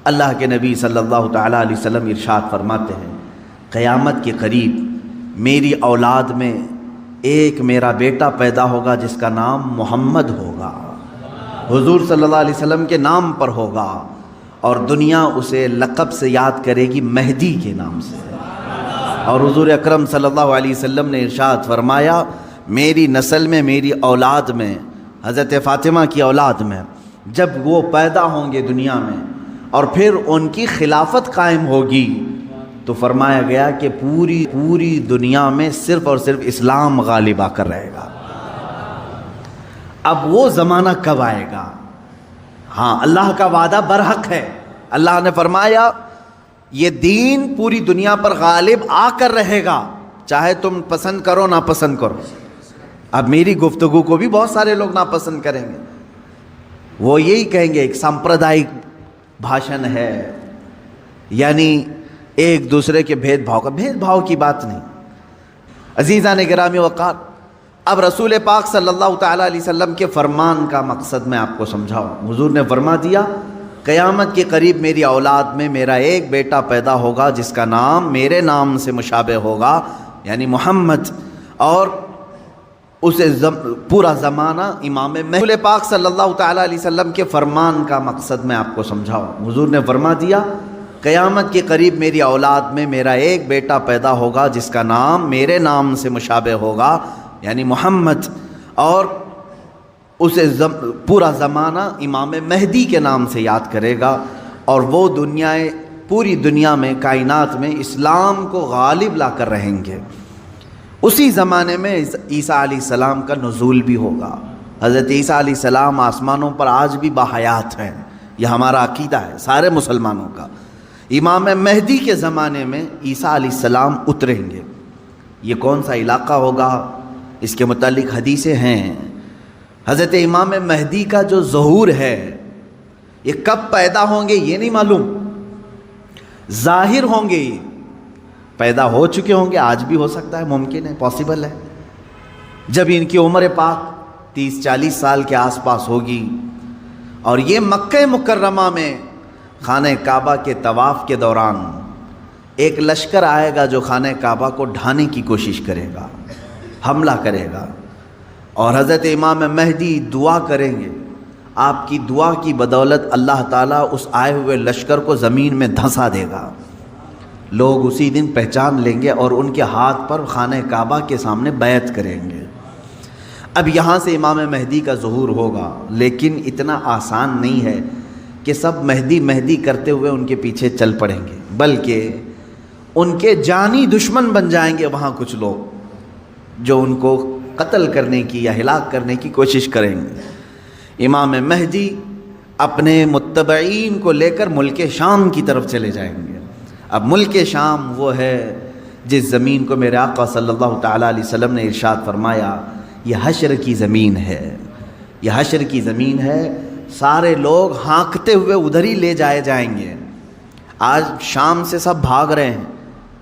اللہ کے نبی صلی اللہ تعالیٰ علیہ وسلم ارشاد فرماتے ہیں، قیامت کے قریب میری اولاد میں ایک میرا بیٹا پیدا ہوگا جس کا نام محمد ہوگا، حضور صلی اللہ علیہ وسلم کے نام پر ہوگا، اور دنیا اسے لقب سے یاد کرے گی مہدی کے نام سے۔ اور حضور اکرم صلی اللہ علیہ وسلم نے ارشاد فرمایا، میری نسل میں، میری اولاد میں، حضرت فاطمہ کی اولاد میں جب وہ پیدا ہوں گے دنیا میں اور پھر ان کی خلافت قائم ہوگی، تو فرمایا گیا کہ پوری دنیا میں صرف اور صرف اسلام غالب آ کر رہے گا۔ اب وہ زمانہ کب آئے گا؟ ہاں، اللہ کا وعدہ برحق ہے۔ اللہ نے فرمایا یہ دین پوری دنیا پر غالب آ کر رہے گا، چاہے تم پسند کرو ناپسند کرو۔ اب میری گفتگو کو بھی بہت سارے لوگ ناپسند کریں گے، وہ یہی کہیں گے ایک سامپردائک بھاشن ہے، یعنی ایک دوسرے کے بھید بھاؤ کی بات نہیں۔ عزیزان گرامی وقار، اب رسول پاک صلی اللہ تعالیٰ علیہ وسلم کے فرمان کا مقصد میں آپ کو سمجھاؤں۔ حضور نے فرما دیا، قیامت کے قریب میری اولاد میں میرا ایک بیٹا پیدا ہوگا جس کا نام میرے نام سے مشابہ ہوگا، یعنی محمد، اور اسے پورا زمانہ امام مہدی۔ رسول پاک صلی اللہ تعالیٰ علیہ وسلم کے فرمان کا مقصد میں آپ کو سمجھاؤں۔ حضور نے فرما دیا، قیامت کے قریب میری اولاد میں میرا ایک بیٹا پیدا ہوگا جس کا نام میرے نام سے مشابہ ہوگا، یعنی محمد، اور اسے پورا زمانہ امام مہدی کے نام سے یاد کرے گا، اور وہ پوری دنیا میں، کائنات میں اسلام کو غالب لا کر رہیں گے۔ اسی زمانے میں عیسیٰ علیہ السلام کا نزول بھی ہوگا۔ حضرت عیسیٰ علیہ السلام آسمانوں پر آج بھی باحیات ہیں، یہ ہمارا عقیدہ ہے سارے مسلمانوں کا۔ امام مہدی کے زمانے میں عیسیٰ علیہ السلام اتریں گے۔ یہ کون سا علاقہ ہوگا، اس کے متعلق حدیثیں ہیں۔ حضرت امام مہدی کا جو ظہور ہے یہ کب پیدا ہوں گے یہ نہیں معلوم، ظاہر ہوں گے، پیدا ہو چکے ہوں گے، آج بھی ہو سکتا ہے، ممکن ہے، پاسبل ہے۔ جب ان کی عمر پاک 30-40 سال کے آس پاس ہوگی اور یہ مکہ مکرمہ میں خانہ کعبہ کے طواف کے دوران ایک لشکر آئے گا جو خانہ کعبہ کو ڈھانے کی کوشش کرے گا، حملہ کرے گا، اور حضرت امام مہدی دعا کریں گے۔ آپ کی دعا کی بدولت اللہ تعالیٰ اس آئے ہوئے لشکر کو زمین میں دھنسا دے گا۔ لوگ اسی دن پہچان لیں گے اور ان کے ہاتھ پر خانہ کعبہ کے سامنے بیعت کریں گے۔ اب یہاں سے امام مہدی کا ظہور ہوگا، لیکن اتنا آسان نہیں ہے کہ سب مہدی مہدی کرتے ہوئے ان کے پیچھے چل پڑیں گے، بلکہ ان کے جانی دشمن بن جائیں گے وہاں کچھ لوگ جو ان کو قتل کرنے کی یا ہلاک کرنے کی کوشش کریں گے۔ امام مہدی اپنے متبعین کو لے کر ملک شام کی طرف چلے جائیں گے۔ اب ملک شام وہ ہے جس زمین کو میرے آقا صلی اللہ تعالیٰ علیہ وسلم نے ارشاد فرمایا یہ حشر کی زمین ہے، یہ حشر کی زمین ہے، سارے لوگ ہانکتے ہوئے ادھر ہی لے جائے جائیں گے۔ آج شام سے سب بھاگ رہے ہیں،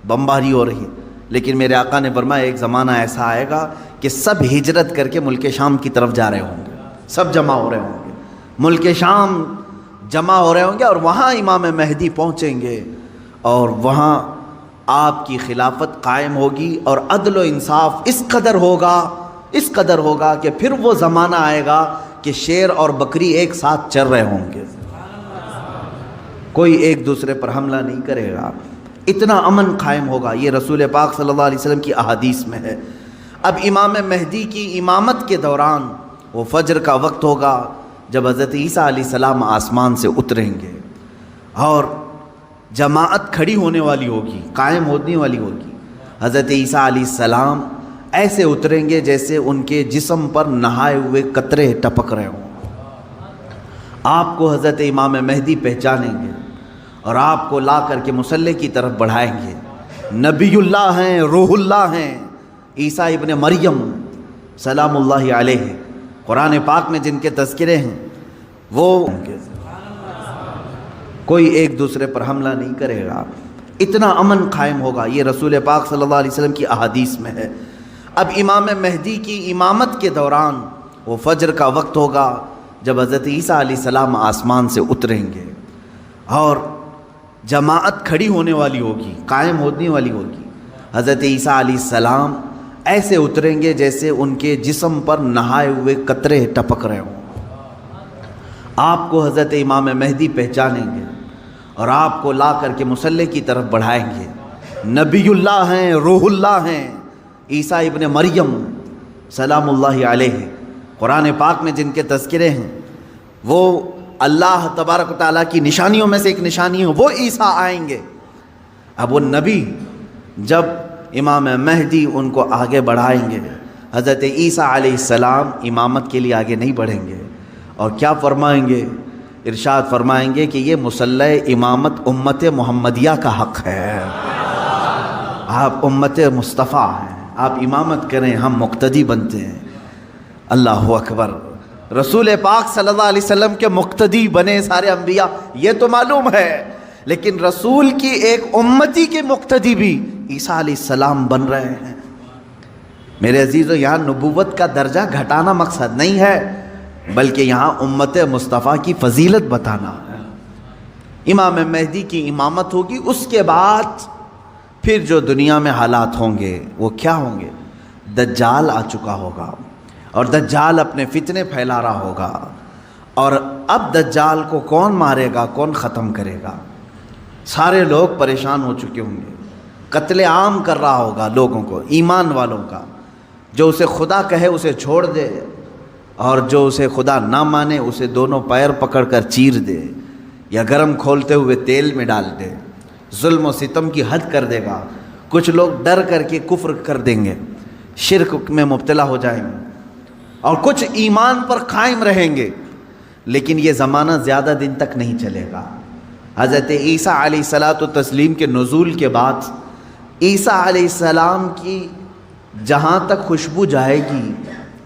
بمباری ہو رہی ہے، لیکن میرے آقا نے فرمایا ایک زمانہ ایسا آئے گا کہ سب ہجرت کر کے ملک شام کی طرف جا رہے ہوں گے، سب جمع ہو رہے ہوں گے، ملک شام جمع ہو رہے ہوں گے، اور وہاں امام مہدی پہنچیں گے، اور وہاں آپ کی خلافت قائم ہوگی، اور عدل و انصاف اس قدر ہوگا کہ پھر وہ زمانہ آئے گا کہ شیر اور بکری ایک ساتھ چر رہے ہوں گے، کوئی ایک دوسرے پر حملہ نہیں کرے گا، اتنا امن قائم ہوگا۔ یہ رسول پاک صلی اللہ علیہ وسلم کی احادیث میں ہے۔ اب امام مہدی کی امامت کے دوران وہ فجر کا وقت ہوگا جب حضرت عیسیٰ علیہ السلام آسمان سے اتریں گے، اور جماعت کھڑی ہونے والی ہوگی، قائم ہونے والی ہوگی۔ حضرت عیسیٰ علیہ السلام ایسے اتریں گے جیسے ان کے جسم پر نہائے ہوئے قطرے ٹپک رہے ہوں۔ آپ کو حضرت امام مہدی پہچانیں گے اور آپ کو لا کر کے مصلی کی طرف بڑھائیں گے۔ نبی اللہ ہیں، روح اللہ ہیں، عیسیٰ ابن مریم سلام اللہ علیہ، قرآن پاک میں جن کے تذکرے ہیں وہ ہوں گے، کوئی ایک دوسرے پر حملہ نہیں کرے گا، اتنا امن قائم ہوگا۔ یہ رسول پاک صلی اللہ علیہ وسلم کی احادیث میں ہے۔ اب امام مہدی کی امامت کے دوران وہ فجر کا وقت ہوگا جب حضرت عیسیٰ علیہ السلام آسمان سے اتریں گے، اور جماعت کھڑی ہونے والی ہوگی، قائم ہونے والی ہوگی۔ حضرت عیسیٰ علیہ السلام ایسے اتریں گے جیسے ان کے جسم پر نہائے ہوئے قطرے ٹپک رہے ہوں۔ آپ کو حضرت امام مہدی پہچانیں گے اور آپ کو لا کر کے مصلی کی طرف بڑھائیں گے۔ نبی اللہ ہیں، روح اللہ ہیں، عیسیٰ ابن مریم سلام اللہ علیہ، قرآن پاک میں جن کے تذکرے ہیں، وہ اللہ تبارک و تعالیٰ کی نشانیوں میں سے ایک نشانی ہے، وہ عیسیٰ آئیں گے۔ اب وہ نبی جب امام مہدی ان کو آگے بڑھائیں گے، حضرت عیسیٰ علیہ السلام امامت کے لیے آگے نہیں بڑھیں گے، اور کیا فرمائیں گے؟ ارشاد فرمائیں گے کہ یہ مصلی امامت امت محمدیہ کا حق ہے، آپ امت مصطفیٰ ہیں، آپ امامت کریں، ہم مقتدی بنتے ہیں۔ اللہ اکبر، رسول پاک صلی اللہ علیہ وسلم کے مقتدی بنے سارے انبیاء، یہ تو معلوم ہے، لیکن رسول کی ایک امتی کے مقتدی بھی عیسیٰ علیہ السلام بن رہے ہیں۔ میرے عزیزو، یہاں نبوت کا درجہ گھٹانا مقصد نہیں ہے، بلکہ یہاں امت مصطفیٰ کی فضیلت بتانا ہے۔ امام مہدی کی امامت ہوگی، اس کے بعد پھر جو دنیا میں حالات ہوں گے وہ کیا ہوں گے؟ دجال آ چکا ہوگا، اور دجال اپنے فتنے پھیلا رہا ہوگا، اور اب دجال کو کون مارے گا، کون ختم کرے گا؟ سارے لوگ پریشان ہو چکے ہوں گے، قتل عام کر رہا ہوگا لوگوں کو، ایمان والوں کا، جو اسے خدا کہے اسے چھوڑ دے، اور جو اسے خدا نہ مانے اسے دونوں پیر پکڑ کر چیر دے یا گرم کھولتے ہوئے تیل میں ڈال دے، ظلم و ستم کی حد کر دے گا۔ کچھ لوگ ڈر کر کے کفر کر دیں گے، شرک میں مبتلا ہو جائیں گے، اور کچھ ایمان پر قائم رہیں گے، لیکن یہ زمانہ زیادہ دن تک نہیں چلے گا۔ حضرت عیسیٰ علیہ الصلاۃ والتسلیم کے نزول کے بعد عیسیٰ علیہ السلام کی جہاں تک خوشبو جائے گی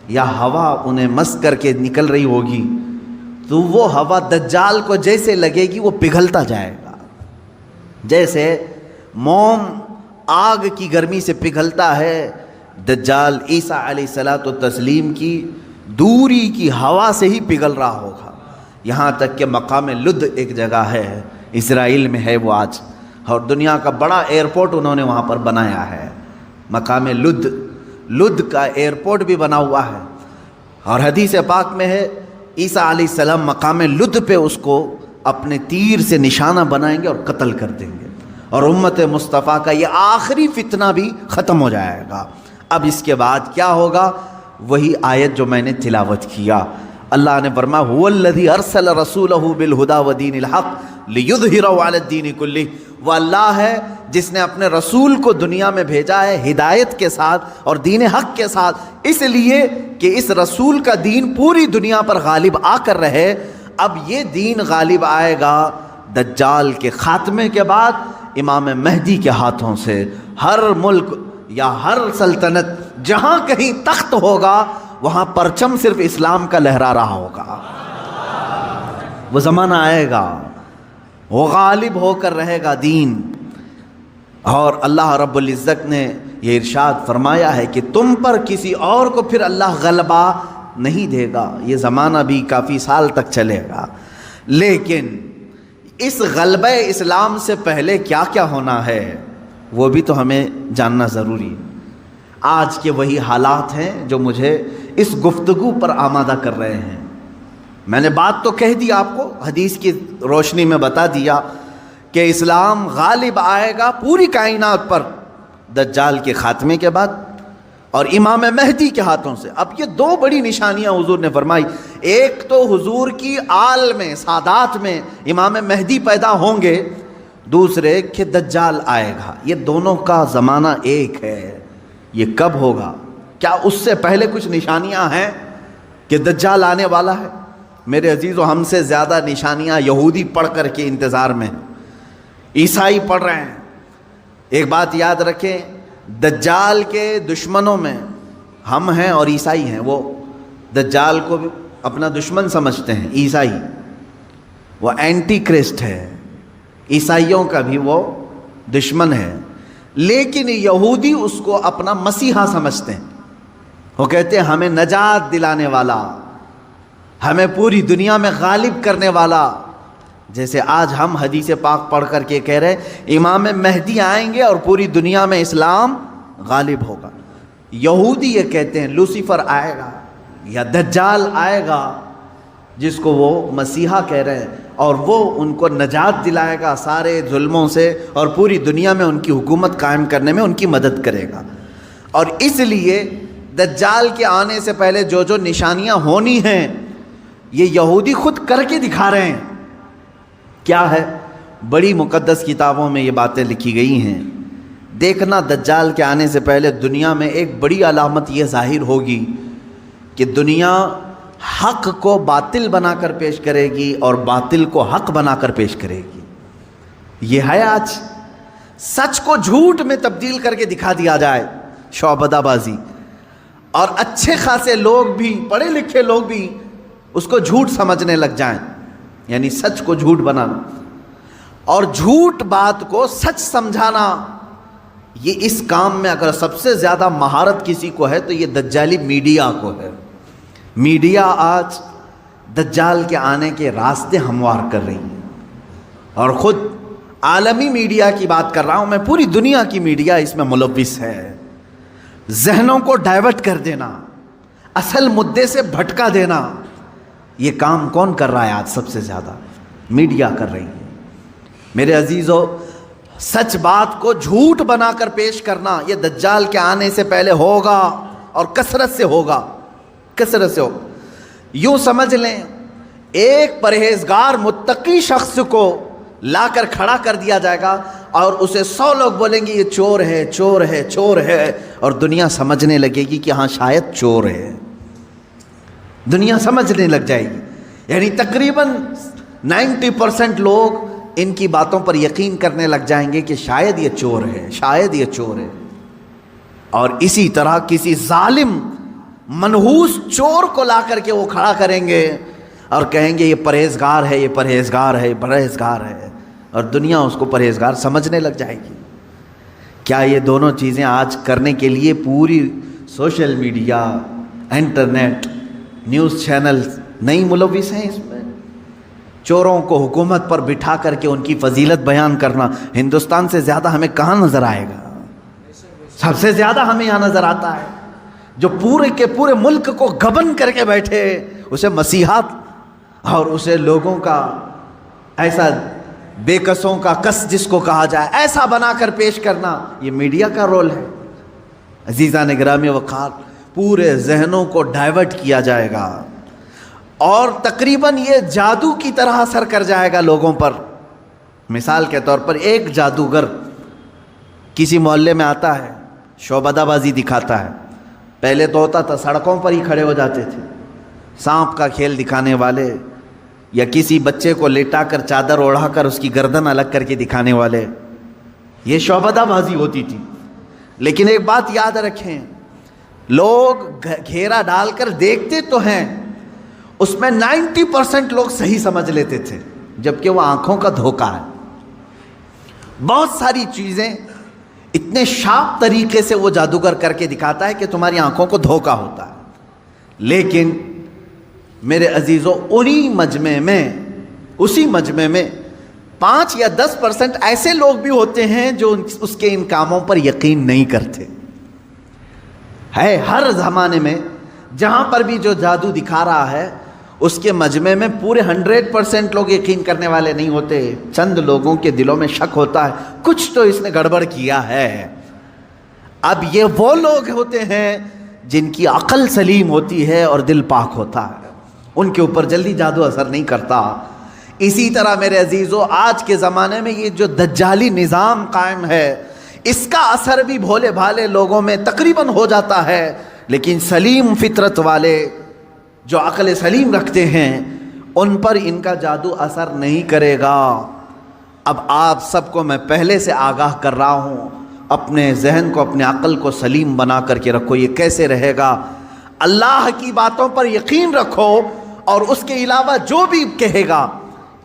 یا ہوا انہیں مس کر کے نکل رہی ہوگی، تو وہ ہوا دجال کو جیسے لگے گی وہ پگھلتا جائے گا، جیسے موم آگ کی گرمی سے پگھلتا ہے، دجال عیسیٰ علیہ الصلاۃ والتسلیم کی دوری کی ہوا سے ہی پگھل رہا ہوگا۔ یہاں تک کہ مقام لد ایک جگہ ہے، اسرائیل میں ہے وہ آج، اور دنیا کا بڑا ایئرپورٹ انہوں نے وہاں پر بنایا ہے، مقام لد کا ایئرپورٹ بھی بنا ہوا ہے، اور حدیث پاک میں ہے عیسیٰ علیہ السلام مقام لد پہ اس کو اپنے تیر سے نشانہ بنائیں گے اور قتل کر دیں گے، اور امت مصطفیٰ کا یہ آخری فتنہ بھی ختم ہو جائے گا۔ اب اس کے بعد کیا ہوگا؟ وہی آیت جو میں نے تلاوت کیا، اللہ نے فرمایا هو الذی ارسل رسولہ بالہدی ودین الحق لیظہرہ علی الدین کلہ، وہ اللہ ہے جس نے اپنے رسول کو دنیا میں بھیجا ہے ہدایت کے ساتھ اور دین حق کے ساتھ، اس لیے کہ اس رسول کا دین پوری دنیا پر غالب آ کر رہے۔ اب یہ دین غالب آئے گا دجال کے خاتمے کے بعد امام مہدی کے ہاتھوں سے۔ ہر ملک یا ہر سلطنت جہاں کہیں تخت ہوگا وہاں پرچم صرف اسلام کا لہرا رہا ہوگا۔ وہ زمانہ آئے گا، وہ غالب ہو کر رہے گا دین، اور اللہ رب العزت نے یہ ارشاد فرمایا ہے کہ تم پر کسی اور کو پھر اللہ غلبہ نہیں دے گا۔ یہ زمانہ بھی کافی سال تک چلے گا، لیکن اس غلبہ اسلام سے پہلے کیا کیا ہونا ہے وہ بھی تو ہمیں جاننا ضروری ہے۔ آج کے وہی حالات ہیں جو مجھے اس گفتگو پر آمادہ کر رہے ہیں۔ میں نے بات تو کہہ دی، آپ کو حدیث کی روشنی میں بتا دیا کہ اسلام غالب آئے گا پوری کائنات پر دجال کے خاتمے کے بعد اور امام مہدی کے ہاتھوں سے۔ اب یہ دو بڑی نشانیاں حضور نے فرمائی، ایک تو حضور کی آل میں سادات میں امام مہدی پیدا ہوں گے، دوسرے کہ دجال آئے گا۔ یہ دونوں کا زمانہ ایک ہے۔ یہ کب ہوگا؟ کیا اس سے پہلے کچھ نشانیاں ہیں کہ دجال آنے والا ہے؟ میرے عزیزو، ہم سے زیادہ نشانیاں یہودی پڑھ کر کے انتظار میں ہیں، عیسائی پڑھ رہے ہیں۔ ایک بات یاد رکھیں، دجال کے دشمنوں میں ہم ہیں اور عیسائی ہیں۔ وہ دجال کو بھی اپنا دشمن سمجھتے ہیں، عیسائی، وہ اینٹی کرسٹ ہے، عیسائیوں کا بھی وہ دشمن ہے، لیکن یہودی اس کو اپنا مسیحا سمجھتے ہیں۔ وہ کہتے ہیں ہمیں نجات دلانے والا، ہمیں پوری دنیا میں غالب کرنے والا، جیسے آج ہم حدیث پاک پڑھ کر کے کہہ رہے ہیں امام مہدی آئیں گے اور پوری دنیا میں اسلام غالب ہوگا، یہودی یہ کہتے ہیں لوسیفر آئے گا یا دجال آئے گا جس کو وہ مسیحا کہہ رہے ہیں، اور وہ ان کو نجات دلائے گا سارے ظلموں سے اور پوری دنیا میں ان کی حکومت قائم کرنے میں ان کی مدد کرے گا۔ اور اس لیے دجال کے آنے سے پہلے جو جو نشانیاں ہونی ہیں یہ یہودی خود کر کے دکھا رہے ہیں۔ کیا ہے؟ بڑی مقدس کتابوں میں یہ باتیں لکھی گئی ہیں۔ دیکھنا دجال کے آنے سے پہلے دنیا میں ایک بڑی علامت یہ ظاہر ہوگی کہ دنیا حق کو باطل بنا کر پیش کرے گی اور باطل کو حق بنا کر پیش کرے گی۔ یہ ہے آج سچ کو جھوٹ میں تبدیل کر کے دکھا دیا جائے، شعبدہ بازی، اور اچھے خاصے لوگ بھی، پڑھے لکھے لوگ بھی اس کو جھوٹ سمجھنے لگ جائیں، یعنی سچ کو جھوٹ بنانا اور جھوٹ بات کو سچ سمجھانا۔ یہ اس کام میں اگر سب سے زیادہ مہارت کسی کو ہے تو یہ دجالی میڈیا کو ہے۔ میڈیا آج دجال کے آنے کے راستے ہموار کر رہی ہے، اور خود عالمی میڈیا کی بات کر رہا ہوں میں، پوری دنیا کی میڈیا اس میں ملوث ہے۔ ذہنوں کو ڈائیورٹ کر دینا، اصل مدے سے بھٹکا دینا، یہ کام کون کر رہا ہے آج سب سے زیادہ؟ میڈیا کر رہی ہے۔ میرے عزیزو، سچ بات کو جھوٹ بنا کر پیش کرنا یہ دجال کے آنے سے پہلے ہوگا اور کثرت سے ہوگا، کثرت سے ہوگا۔ یوں سمجھ لیں ایک پرہیزگار متقی شخص کو لا کر کھڑا کر دیا جائے گا اور اسے 100 لوگ بولیں گے یہ چور ہے، چور ہے، چور ہے، اور دنیا سمجھنے لگے گی کہ ہاں شاید چور ہے، دنیا سمجھنے لگ جائے گی۔ یعنی تقریباً 90% لوگ ان کی باتوں پر یقین کرنے لگ جائیں گے کہ شاید یہ چور ہے، شاید یہ چور ہے۔ اور اسی طرح کسی ظالم منحوس چور کو لا کر کے وہ کھڑا کریں گے اور کہیں گے یہ پرہیزگار ہے، یہ پرہیزگار ہے، یہ پرہیزگار ہے، اور دنیا اس کو پرہیزگار سمجھنے لگ جائے گی۔ کیا یہ دونوں چیزیں آج کرنے کے لیے پوری social media, internet, news channel نہیں ملوث ہیں اس میں؟ چوروں کو حکومت پر بٹھا کر کے ان کی فضیلت بیان کرنا ہندوستان سے زیادہ ہمیں کہاں نظر آئے گا؟ سب سے زیادہ ہمیں یہاں نظر آتا ہے جو پورے کے پورے ملک کو گبن کر کے بیٹھے، اسے مسیحات اور اسے لوگوں کا ایسا بے کسوں کا کس جس کو کہا جائے ایسا بنا کر پیش کرنا، یہ میڈیا کا رول ہے۔ عزیزان گرامی وقار، پورے ذہنوں کو ڈائیورٹ کیا جائے گا اور تقریباً یہ جادو کی طرح اثر کر جائے گا لوگوں پر۔ مثال کے طور پر ایک جادوگر کسی محلے میں آتا ہے، شعبدہ بازی دکھاتا ہے۔ پہلے تو ہوتا تھا سڑکوں پر ہی کھڑے ہو جاتے تھے، سانپ کا کھیل دکھانے والے، یا کسی بچے کو لیٹا کر چادر اوڑھا کر اس کی گردن الگ کر کے دکھانے والے، یہ شعبدہ بازی ہوتی تھی۔ لیکن ایک بات یاد رکھیں، لوگ گھیرا ڈال کر دیکھتے تو ہیں، اس میں 90% لوگ صحیح سمجھ لیتے تھے، جبکہ وہ آنکھوں کا دھوکہ ہے۔ بہت ساری چیزیں اتنے شارپ طریقے سے وہ جادوگر کر کے دکھاتا ہے کہ تمہاری آنکھوں کو دھوکہ ہوتا ہے۔ لیکن میرے عزیزو، اسی مجمع میں 5 یا 10% ایسے لوگ بھی ہوتے ہیں جو اس کے ان کاموں پر یقین نہیں کرتے۔ ہے ہر زمانے میں جہاں پر بھی جو جادو دکھا رہا ہے اس کے مجمع میں پورے 100% لوگ یقین کرنے والے نہیں ہوتے، چند لوگوں کے دلوں میں شک ہوتا ہے کچھ تو اس نے گڑبڑ کیا ہے۔ اب یہ وہ لوگ ہوتے ہیں جن کی عقل سلیم ہوتی ہے اور دل پاک ہوتا ہے، ان کے اوپر جلدی جادو اثر نہیں کرتا۔ اسی طرح میرے عزیزو، آج کے زمانے میں یہ جو دجالی نظام قائم ہے اس کا اثر بھی بھولے بھالے لوگوں میں تقریباً ہو جاتا ہے، لیکن سلیم فطرت والے جو عقل سلیم رکھتے ہیں ان پر ان کا جادو اثر نہیں کرے گا۔ اب آپ سب کو میں پہلے سے آگاہ کر رہا ہوں، اپنے ذہن کو، اپنے عقل کو سلیم بنا کر کے رکھو۔ یہ کیسے رہے گا؟ اللہ کی باتوں پر یقین رکھو، اور اس کے علاوہ جو بھی کہے گا،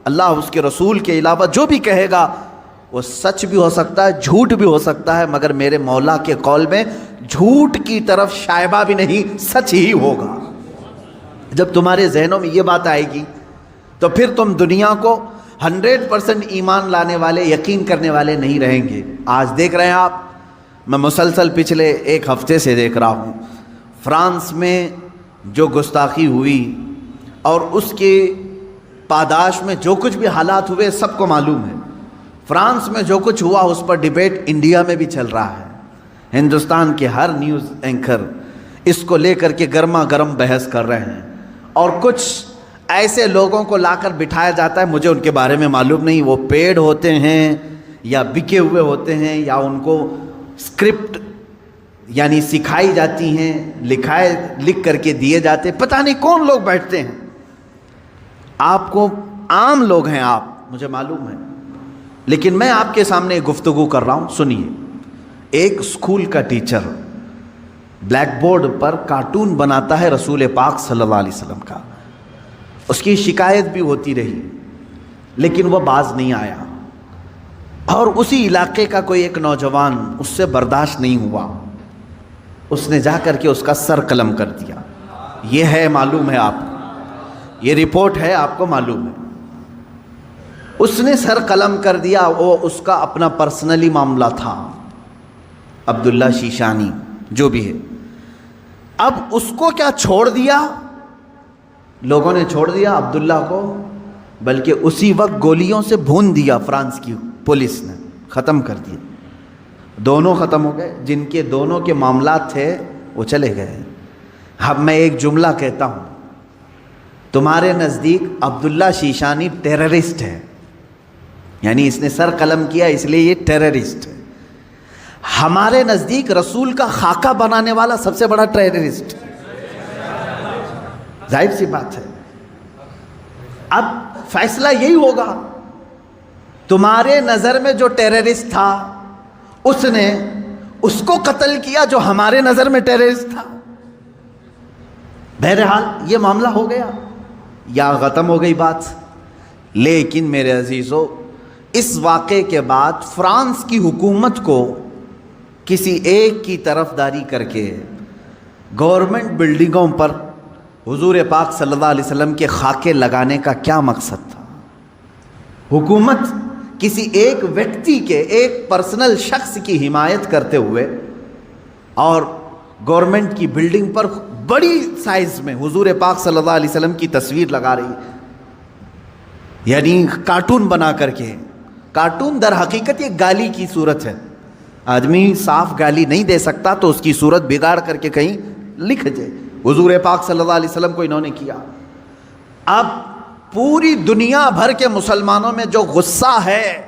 اللہ اس کے رسول کے علاوہ جو بھی کہے گا وہ سچ بھی ہو سکتا ہے، جھوٹ بھی ہو سکتا ہے، مگر میرے مولا کے قول میں جھوٹ کی طرف شائبہ بھی نہیں، سچ ہی ہوگا۔ جب تمہارے ذہنوں میں یہ بات آئے گی تو پھر تم دنیا کو 100% ایمان لانے والے، یقین کرنے والے نہیں رہیں گے۔ آج دیکھ رہے ہیں آپ، میں مسلسل پچھلے ایک ہفتے سے دیکھ رہا ہوں، فرانس میں جو گستاخی ہوئی اور اس کے پاداش میں جو کچھ بھی حالات ہوئے سب کو معلوم ہے۔ فرانس میں جو کچھ ہوا اس پر ڈیبیٹ انڈیا میں بھی چل رہا ہے۔ ہندوستان کے ہر نیوز اینکر اس کو لے کر کے گرما گرم بحث کر رہے ہیں، اور کچھ ایسے لوگوں کو لا کر بٹھایا جاتا ہے، مجھے ان کے بارے میں معلوم نہیں، وہ پیڈ ہوتے ہیں یا بکے ہوئے ہوتے ہیں، یا ان کو اسکرپٹ یعنی سکھائی جاتی ہیں، لکھ کر کے دیے جاتے، پتہ نہیں کون لوگ بیٹھتے ہیں۔ آپ کو عام لوگ ہیں آپ، مجھے معلوم ہے، لیکن میں آپ کے سامنے گفتگو کر رہا ہوں، سنیے۔ ایک اسکول کا ٹیچر بلیک بورڈ پر کارٹون بناتا ہے رسول پاک صلی اللہ علیہ وسلم کا، اس کی شکایت بھی ہوتی رہی لیکن وہ باز نہیں آیا، اور اسی علاقے کا کوئی ایک نوجوان اس سے برداشت نہیں ہوا، اس نے جا کر کے اس کا سر قلم کر دیا۔ یہ ہے، معلوم ہے آپ کو، یہ رپورٹ ہے، آپ کو معلوم ہے۔ اس نے سر قلم کر دیا، وہ اس کا اپنا پرسنلی معاملہ تھا، عبداللہ شیشانی جو بھی ہے۔ اب اس کو کیا چھوڑ دیا؟ لوگوں نے چھوڑ دیا عبداللہ کو، بلکہ اسی وقت گولیوں سے بھون دیا فرانس کی پولیس نے، ختم کر دیا۔ دونوں ختم ہو گئے، جن کے دونوں کے معاملات تھے وہ چلے گئے۔ اب میں ایک جملہ کہتا ہوں، تمہارے نزدیک عبداللہ شیشانی ٹیررسٹ ہے، یعنی اس نے سر قلم کیا اس لیے یہ ٹیررسٹ ہے۔ ہمارے نزدیک رسول کا خاکہ بنانے والا سب سے بڑا ٹیررسٹ، ظاہر سی بات ہے۔ اب فیصلہ یہی ہوگا، تمہارے نظر میں جو ٹیررسٹ تھا اس نے اس کو قتل کیا جو ہمارے نظر میں ٹیررسٹ تھا۔ بہرحال یہ معاملہ ہو گیا یا ختم ہو گئی بات۔ لیکن میرے عزیزو، اس واقعے کے بعد فرانس کی حکومت کو کسی ایک کی طرفداری کر کے گورنمنٹ بلڈنگوں پر حضور پاک صلی اللہ علیہ وسلم کے خاکے لگانے کا کیا مقصد تھا؟ حکومت کسی ایک ویکتی کے، ایک پرسنل شخص کی حمایت کرتے ہوئے اور گورنمنٹ کی بلڈنگ پر بڑی سائز میں حضور پاک صلی اللہ علیہ وسلم کی تصویر لگا رہی، یعنی کارٹون بنا کر کے۔ کارٹون در حقیقت یہ گالی کی صورت ہے، آدمی صاف گالی نہیں دے سکتا تو اس کی صورت بگاڑ کر کے کہیں لکھ دے، حضور پاک صلی اللہ علیہ وسلم کو انہوں نے کیا۔ اب پوری دنیا بھر کے مسلمانوں میں جو غصہ ہے،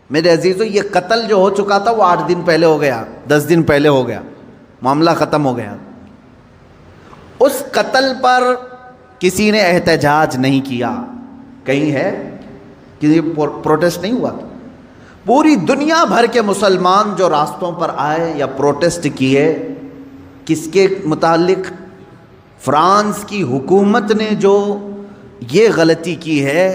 میرے عزیزو، یہ قتل جو ہو چکا تھا وہ 8 دن پہلے ہو گیا، 10 دن پہلے ہو گیا، معاملہ ختم ہو گیا۔ اس قتل پر کسی نے احتجاج نہیں کیا، کہیں ہے کہ پروٹیسٹ نہیں ہوا۔ پوری دنیا بھر کے مسلمان جو راستوں پر آئے یا پروٹیسٹ کیے، کس کے متعلق؟ فرانس کی حکومت نے جو یہ غلطی کی ہے،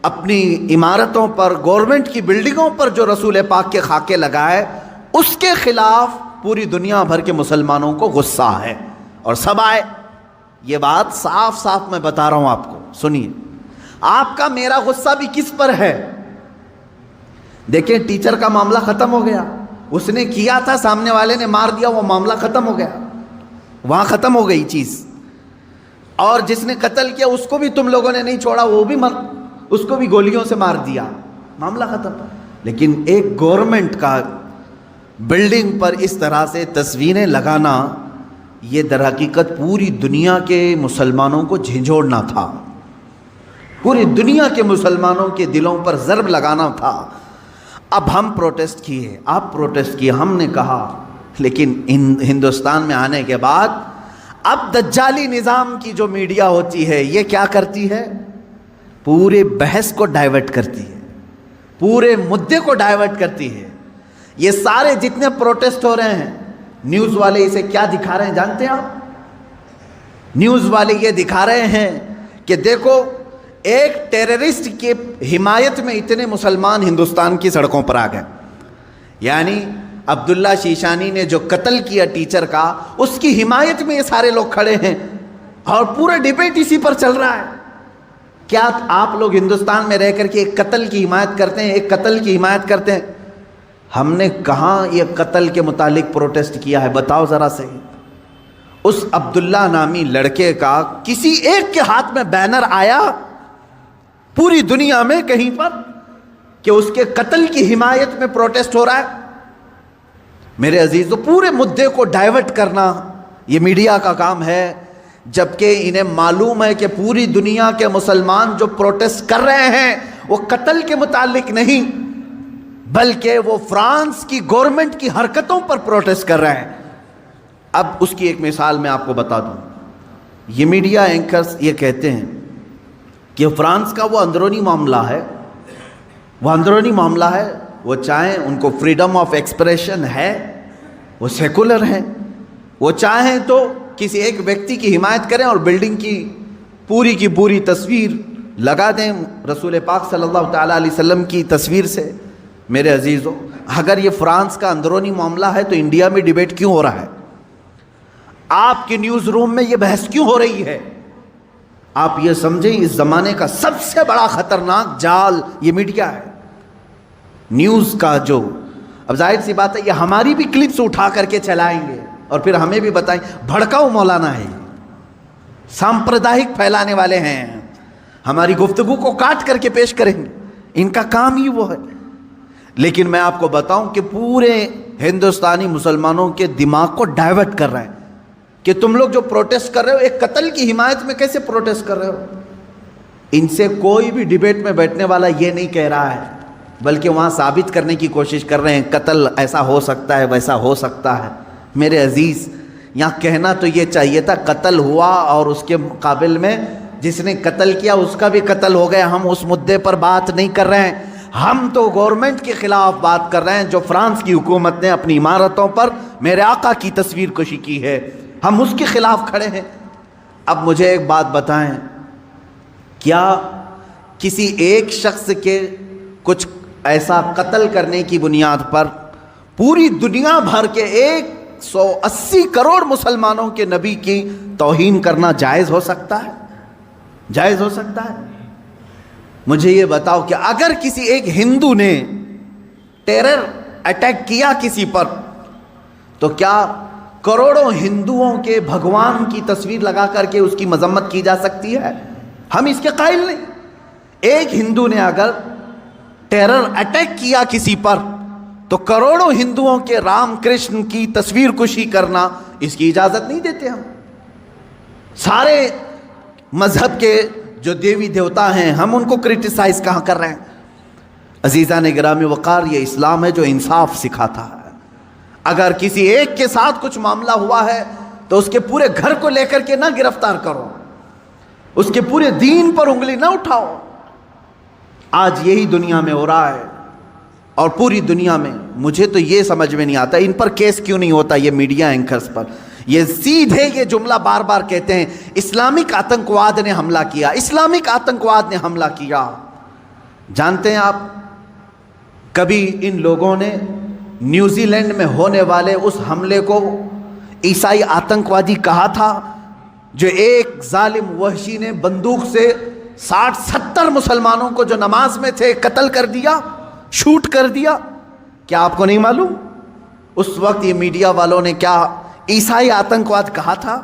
اپنی عمارتوں پر، گورنمنٹ کی بلڈنگوں پر جو رسول پاک کے خاکے لگائے، اس کے خلاف پوری دنیا بھر کے مسلمانوں کو غصہ ہے، اور سب آئے۔ یہ بات صاف صاف میں بتا رہا ہوں آپ کو، سنیے۔ آپ کا میرا غصہ بھی کس پر ہے؟ دیکھیں، ٹیچر کا معاملہ ختم ہو گیا، اس نے کیا تھا، سامنے والے نے مار دیا، وہ معاملہ ختم ہو گیا، وہاں ختم ہو گئی چیز۔ اور جس نے قتل کیا اس کو بھی تم لوگوں نے نہیں چھوڑا، وہ بھی اس کو بھی گولیوں سے مار دیا، معاملہ ختم۔ لیکن ایک گورنمنٹ کا بلڈنگ پر اس طرح سے تصویریں لگانا، یہ در حقیقت پوری دنیا کے مسلمانوں کو جھنجھوڑنا تھا، پوری دنیا کے مسلمانوں کے دلوں پر ضرب لگانا تھا۔ اب ہم پروٹیسٹ کیے، آپ پروٹیسٹ کیے، ہم نے کہا، لیکن ہندوستان میں آنے کے بعد اب دجالی نظام کی جو میڈیا ہوتی ہے، یہ کیا کرتی ہے؟ پورے بحث کو ڈائیورٹ کرتی ہے، پورے مدے کو ڈائیورٹ کرتی ہے۔ یہ سارے جتنے پروٹیسٹ ہو رہے ہیں، نیوز والے اسے کیا دکھا رہے ہیں جانتے ہیں آپ؟ نیوز والے یہ دکھا رہے ہیں کہ دیکھو، ایک ٹیررسٹ کی حمایت میں اتنے مسلمان ہندوستان کی سڑکوں پر آ گئے، یعنی عبداللہ شیشانی نے جو قتل کیا ٹیچر کا، اس کی حمایت میں یہ سارے لوگ کھڑے ہیں، اور پورا ڈیبیٹ اسی پر چل رہا ہے۔ کیا آپ لوگ ہندوستان میں رہ کر کے ایک قتل کی حمایت کرتے ہیں؟ ایک قتل کی حمایت کرتے ہیں؟ ہم نے کہاں یہ قتل کے متعلق پروٹیسٹ کیا ہے؟ بتاؤ ذرا سے۔ اس عبداللہ نامی لڑکے کا کسی ایک کے ہاتھ میں بینر آیا پوری دنیا میں کہیں پر کہ اس کے قتل کی حمایت میں پروٹیسٹ ہو رہا ہے؟ میرے عزیزو، پورے مدے کو ڈائیورٹ کرنا یہ میڈیا کا کام ہے، جبکہ انہیں معلوم ہے کہ پوری دنیا کے مسلمان جو پروٹیسٹ کر رہے ہیں وہ قتل کے متعلق نہیں، بلکہ وہ فرانس کی گورنمنٹ کی حرکتوں پر پروٹیسٹ کر رہے ہیں۔ اب اس کی ایک مثال میں آپ کو بتا دوں۔ یہ میڈیا اینکرز یہ کہتے ہیں کہ فرانس کا وہ اندرونی معاملہ ہے، وہ اندرونی معاملہ ہے، وہ چاہیں ان کو فریڈم آف ایکسپریشن ہے، وہ سیکولر ہیں، وہ چاہیں تو کسی ایک ویکتی کی حمایت کریں اور بلڈنگ کی پوری تصویر لگا دیں رسول پاک صلی اللہ تعالیٰ علیہ وسلم کی تصویر سے۔ میرے عزیزو، اگر یہ فرانس کا اندرونی معاملہ ہے تو انڈیا میں ڈیبیٹ کیوں ہو رہا ہے؟ آپ کے نیوز روم میں یہ بحث کیوں ہو رہی ہے؟ آپ یہ سمجھیں اس زمانے کا سب سے بڑا خطرناک جال یہ میڈیا ہے، نیوز کا جو۔ اب ظاہر سی بات ہے یہ ہماری بھی کلپس اٹھا کر کے چلائیں گے اور پھر ہمیں بھی بتائیں بھڑکاؤ مولانا ہے، سامپردائک پھیلانے والے ہیں، ہماری گفتگو کو کاٹ کر کے پیش کریں گے، ان کا کام ہی وہ ہے۔ لیکن میں آپ کو بتاؤں کہ پورے ہندوستانی مسلمانوں کے دماغ کو ڈائیورٹ کر رہے ہیں کہ تم لوگ جو پروٹیسٹ کر رہے ہو ایک قتل کی حمایت میں کیسے پروٹیسٹ کر رہے ہو؟ ان سے کوئی بھی ڈیبیٹ میں بیٹھنے والا یہ نہیں کہہ رہا ہے، بلکہ وہاں ثابت کرنے کی کوشش کر رہے ہیں قتل ایسا ہو سکتا ہے، ویسا ہو سکتا ہے۔ میرے عزیز، یہاں کہنا تو یہ چاہیے تھا قتل ہوا اور اس کے مقابل میں جس نے قتل کیا اس کا بھی قتل ہو گیا۔ ہم اس مدے پر بات نہیں کر رہے ہیں، ہم تو گورنمنٹ کے خلاف بات کر رہے ہیں جو فرانس کی حکومت نے اپنی عمارتوں پر میرے آقا کی تصویر کشی کی ہے، ہم اس کے خلاف کھڑے ہیں۔ اب مجھے ایک بات بتائیں، کیا کسی ایک شخص کے کچھ ایسا قتل کرنے کی بنیاد پر پوری دنیا بھر کے 180 کروڑ مسلمانوں کے نبی کی توہین کرنا جائز ہو سکتا ہے؟ جائز ہو سکتا ہے؟ مجھے یہ بتاؤ کہ اگر کسی ایک ہندو نے ٹیرر اٹیک کیا کسی پر تو کیا کروڑوں ہندوؤں کے بھگوان کی تصویر لگا کر کے اس کی مذمت کی جا سکتی ہے؟ ہم اس کے قائل نہیں۔ ایک ہندو نے اگر ٹیرر اٹیک کیا کسی پر تو کروڑوں ہندوؤں کے رام کرشن کی تصویر کشی کرنا اس کی اجازت نہیں دیتے ہم۔ سارے مذہب کے جو دیوی دیوتا ہیں ہم ان کو کرٹیسائز کہاں کر رہے ہیں؟ عزیزان گرامی وقار، یہ اسلام ہے جو انصاف سکھاتا ہے۔ اگر کسی ایک کے ساتھ کچھ معاملہ ہوا ہے تو اس کے پورے گھر کو لے کر کے نہ گرفتار کرو، اس کے پورے دین پر انگلی نہ اٹھاؤ۔ آج یہی دنیا میں ہو رہا ہے، اور پوری دنیا میں مجھے تو یہ سمجھ میں نہیں آتا ان پر کیس کیوں نہیں ہوتا، یہ میڈیا اینکرز پر۔ یہ سیدھے یہ جملہ بار بار کہتے ہیں اسلامک آتنکواد نے حملہ کیا، اسلامک آتنکواد نے حملہ کیا۔ جانتے ہیں آپ، کبھی ان لوگوں نے نیوزی لینڈ میں ہونے والے اس حملے کو عیسائی آتنکوادی کہا تھا جو ایک ظالم وحشی نے بندوق سے 60-70 مسلمانوں کو جو نماز میں تھے قتل کر دیا، شوٹ کر دیا؟ کیا آپ کو نہیں معلوم اس وقت یہ میڈیا والوں نے کیا عیسائی آتنکواد کہا تھا؟